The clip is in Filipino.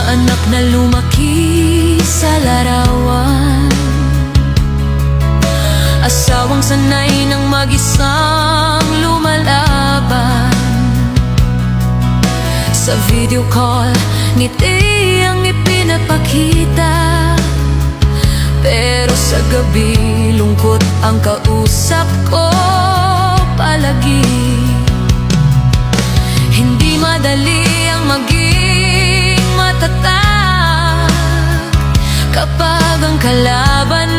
anak na lumaki sa larawan, asawang sanay ng mag-isang lumalaban. Sa video call, ngiti ang ipinapakita, pero sa gabi, lungkot ang kausap ko palagi. Hindi madali ang maging matatag kapag ang kalaban